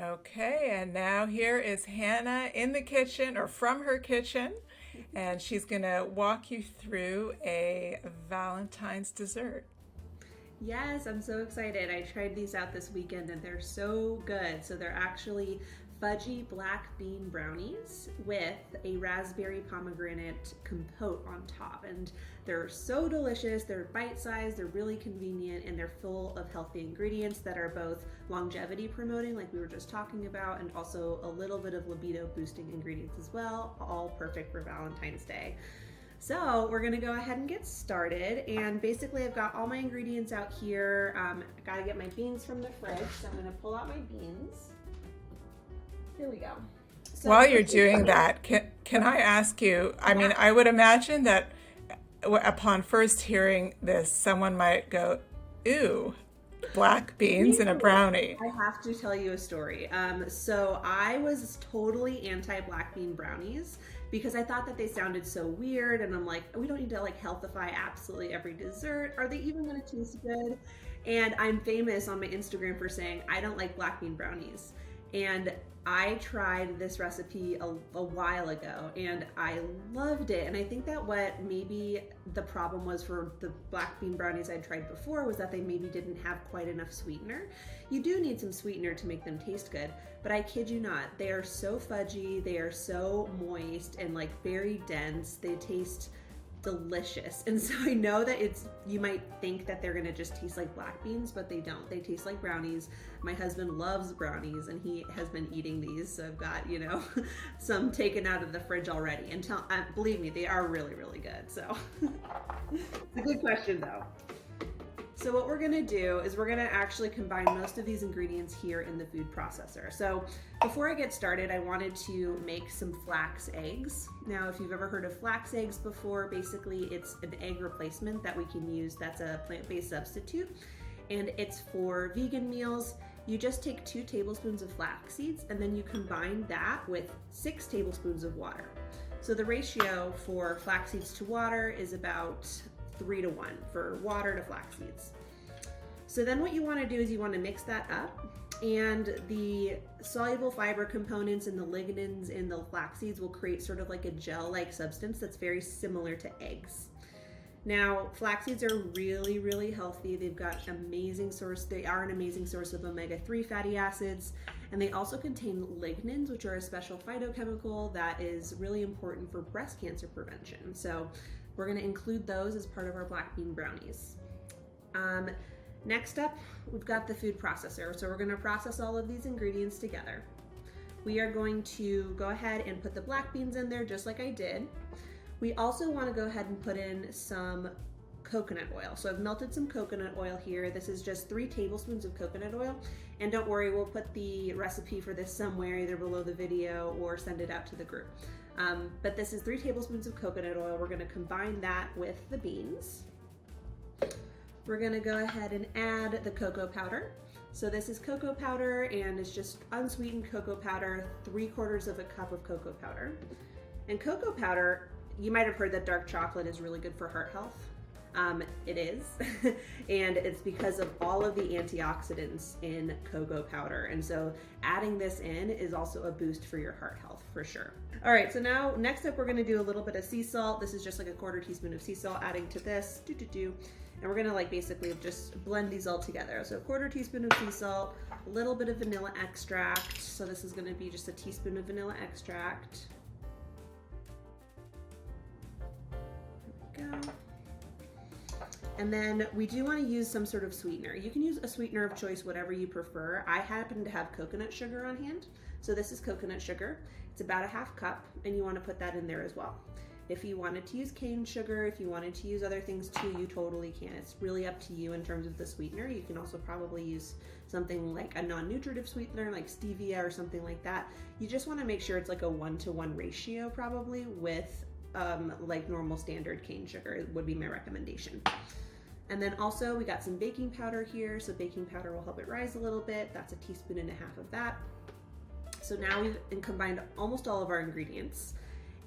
Okay, and now here is Hannah in the kitchen or from her kitchen, and she's going to walk you through a Valentine's dessert. Yes, I'm so excited. I tried these out this weekend and they're so good. So they're actually fudgy black bean brownies with a raspberry pomegranate compote on top. And they're so delicious. They're bite sized, they're really convenient, and they're full of healthy ingredients that are both longevity promoting, like we were just talking about, and also a little bit of libido boosting ingredients as well. All perfect for Valentine's Day. So we're gonna go ahead and get started. And basically I've got all my ingredients out here. I gotta get my beans from the fridge. So I'm gonna pull out my beans. Here we go. So While you're doing that, can I ask you? I mean, yeah, I would imagine that upon first hearing this, someone might go, "Ooh, black beans in a brownie." I have to tell you a story. So I was totally anti black bean brownies because I thought that they sounded so weird, and I'm like, we don't need to like healthify absolutely every dessert. Are they even going to taste good? And I'm famous on my Instagram for saying I don't like black bean brownies. And I tried this recipe a while ago and I loved it. And I think that what maybe the problem was for the black bean brownies I'd tried before was that they maybe didn't have quite enough sweetener. You do need some sweetener to make them taste good, but I kid you not, they are so fudgy, they are so moist and like very dense. They taste delicious. And so I know that you might think that they're gonna just taste like black beans, but they don't. They taste like brownies. My husband loves brownies and he has been eating these, so I've got, some taken out of the fridge already. And believe me, they are really, really good. So it's a good question though. So what we're gonna do is we're gonna actually combine most of these ingredients here in the food processor. So before I get started, I wanted to make some flax eggs. Now, if you've ever heard of flax eggs before, basically it's an egg replacement that we can use that's a plant-based substitute, and it's for vegan meals. You just take 2 tablespoons of flax seeds and then you combine that with 6 tablespoons of water. So the ratio for flax seeds to water is about 3-to-1 for water to flax seeds. So then what you want to do is you want to mix that up, and the soluble fiber components and the lignins in the flax seeds will create sort of like a gel-like substance that's very similar to eggs. Now, flax seeds are really, really healthy. They are an amazing source of omega-3 fatty acids, and they also contain lignins, which are a special phytochemical that is really important for breast cancer prevention. So we're going to include those as part of our black bean brownies. Next up, we've got the food processor. So we're going to process all of these ingredients together. We are going to go ahead and put the black beans in there just like I did. We also want to go ahead and put in some coconut oil. So I've melted some coconut oil here. This is just 3 tablespoons of coconut oil. And don't worry, we'll put the recipe for this somewhere, either below the video or send it out to the group. But this is 3 tablespoons of coconut oil. We're going to combine that with the beans. We're going to go ahead and add the cocoa powder. So this is cocoa powder, and it's just unsweetened cocoa powder, 3/4 of a cup of cocoa powder. And cocoa powder, you might have heard that dark chocolate is really good for heart health. It is, and it's because of all of the antioxidants in cocoa powder. And so adding this in is also a boost for your heart health for sure. All right, so now next up we're gonna do a little bit of sea salt. This is just like a 1/4 teaspoon of sea salt adding to this, and we're gonna like basically just blend these all together. So a 1/4 teaspoon of sea salt, a little bit of vanilla extract. So this is gonna be just a teaspoon of vanilla extract. There we go. And then we do want to use some sort of sweetener. You can use a sweetener of choice, whatever you prefer. I happen to have coconut sugar on hand. So this is coconut sugar. It's about a 1/2 cup, and you want to put that in there as well. If you wanted to use cane sugar, if you wanted to use other things too, you totally can. It's really up to you in terms of the sweetener. You can also probably use something like a non-nutritive sweetener like stevia or something like that. You just want to make sure it's like a 1-to-1 ratio probably with like normal standard cane sugar would be my recommendation. And then also we got some baking powder here. So baking powder will help it rise a little bit. That's a 1.5 teaspoons of that. So now we've combined almost all of our ingredients.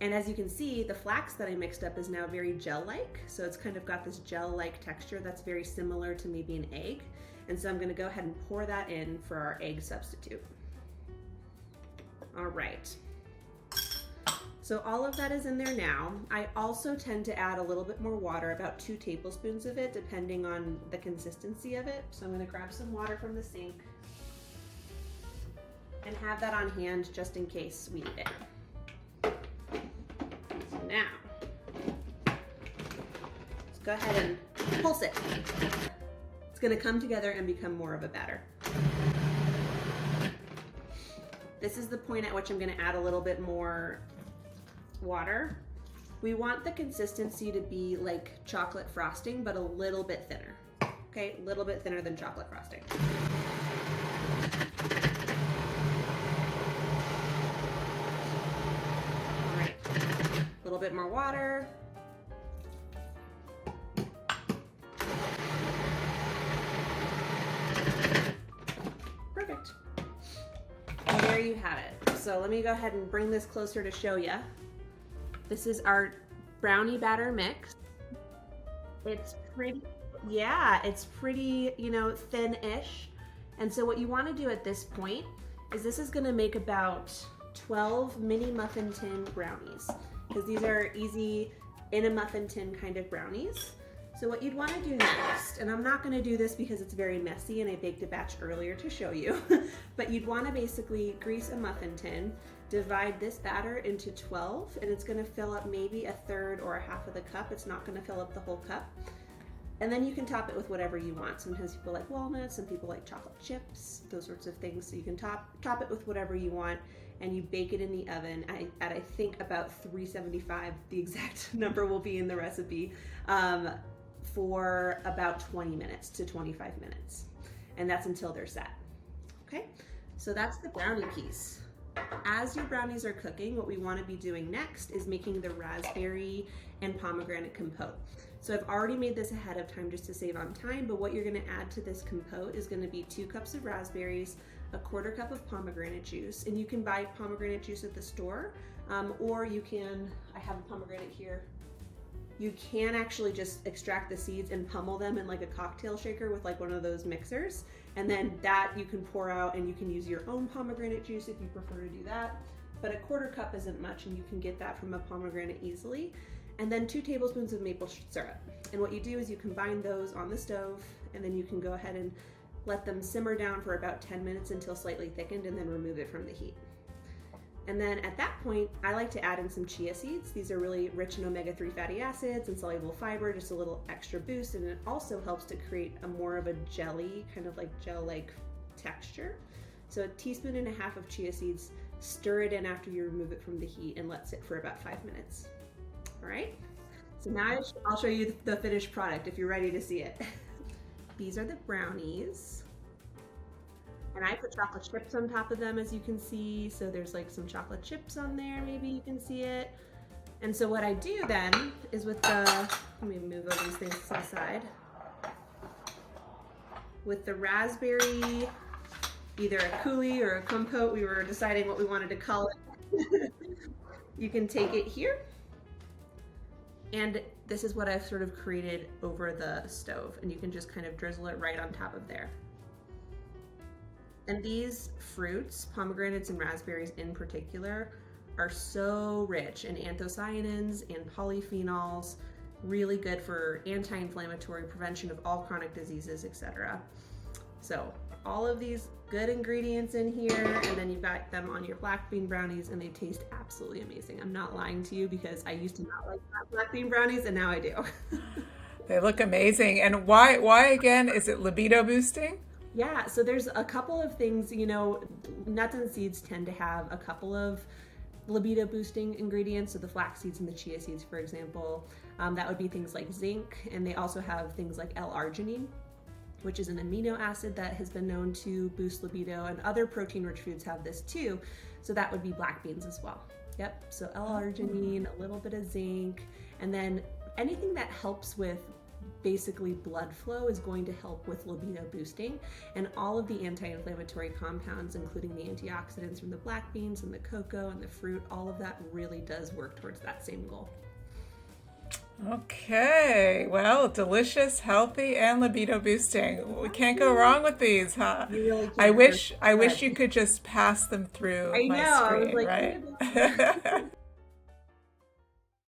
And as you can see, the flax that I mixed up is now very gel-like. So it's kind of got this gel-like texture that's very similar to maybe an egg. And so I'm gonna go ahead and pour that in for our egg substitute. All right. So all of that is in there now. I also tend to add a little bit more water, about 2 tablespoons of it, depending on the consistency of it. So I'm gonna grab some water from the sink and have that on hand just in case we need it. So now, let's go ahead and pulse it. It's gonna come together and become more of a batter. This is the point at which I'm gonna add a little bit more water. We want the consistency to be like chocolate frosting, but a little bit thinner. Okay, a little bit thinner than chocolate frosting. All right, a little bit more water. Perfect. And there you have it. So let me go ahead and bring this closer to show you. This is our brownie batter mix. It's pretty, yeah, it's pretty, you know, thin-ish. And so what you want to do at this point is this is going to make about 12 mini muffin tin brownies, because these are easy in a muffin tin kind of brownies. So what you'd want to do next, and I'm not going to do this because it's very messy and I baked a batch earlier to show you, but you'd want to basically grease a muffin tin, divide this batter into 12, and it's going to fill up maybe 1/3 or 1/2 of the cup. It's not going to fill up the whole cup. And then you can top it with whatever you want. Sometimes people like walnuts, some people like chocolate chips, those sorts of things. So you can top it with whatever you want, and you bake it in the oven at I think about 375, the exact number will be in the recipe, for about 20 minutes to 25 minutes. And that's until they're set. Okay, so that's the brownie piece. As your brownies are cooking, what we want to be doing next is making the raspberry and pomegranate compote. So I've already made this ahead of time just to save on time, but what you're going to add to this compote is going to be 2 cups of raspberries, 1/4 cup of pomegranate juice, and you can buy pomegranate juice at the store, or you can, I have a pomegranate here, you can actually just extract the seeds and pummel them in like a cocktail shaker with like one of those mixers, and then that you can pour out, and you can use your own pomegranate juice if you prefer to do that, but 1/4 cup isn't much, and you can get that from a pomegranate easily. And then 2 tablespoons of maple syrup. And what you do is you combine those on the stove, and then you can go ahead and let them simmer down for about 10 minutes until slightly thickened, and then remove it from the heat. And then at that point, I like to add in some chia seeds. These are really rich in omega-3 fatty acids and soluble fiber, just a little extra boost, and it also helps to create a more of a jelly, kind of like gel-like texture. So 1.5 teaspoons of chia seeds, stir it in after you remove it from the heat, and let sit for about 5 minutes. All right, so now I'll show you the finished product if you're ready to see it. These are the brownies. And I put chocolate chips on top of them, as you can see. So there's like some chocolate chips on there, maybe you can see it. And so what I do then is with the, let me move all these things to the side. With the raspberry, either a coulis or a compote, we were deciding what we wanted to call it. You can take it here. And this is what I've sort of created over the stove, and you can just kind of drizzle it right on top of there. And these fruits, pomegranates and raspberries in particular, are so rich in anthocyanins and polyphenols, really good for anti-inflammatory, prevention of all chronic diseases, etc. So all of these good ingredients in here, and then you've got them on your black bean brownies, and they taste absolutely amazing. I'm not lying to you, because I used to not like black bean brownies, and now I do. They look amazing. And why again, is it libido boosting? Yeah, so there's a couple of things, you know, nuts and seeds tend to have a couple of libido boosting ingredients. So the flax seeds and the chia seeds, for example, that would be things like zinc, and they also have things like L-arginine, which is an amino acid that has been known to boost libido, and other protein-rich foods have this too. So that would be black beans as well. Yep, so L-arginine, a little bit of zinc, and then anything that helps with basically blood flow is going to help with libido boosting, and all of the anti-inflammatory compounds, including the antioxidants from the black beans and the cocoa and the fruit, all of that really does work towards that same goal. Okay, well, delicious, healthy, and libido boosting. We can't go wrong with these, huh? You really I can't. wish I They're wish you good. could just pass them through I my know. I was screen, like, right? "Hey,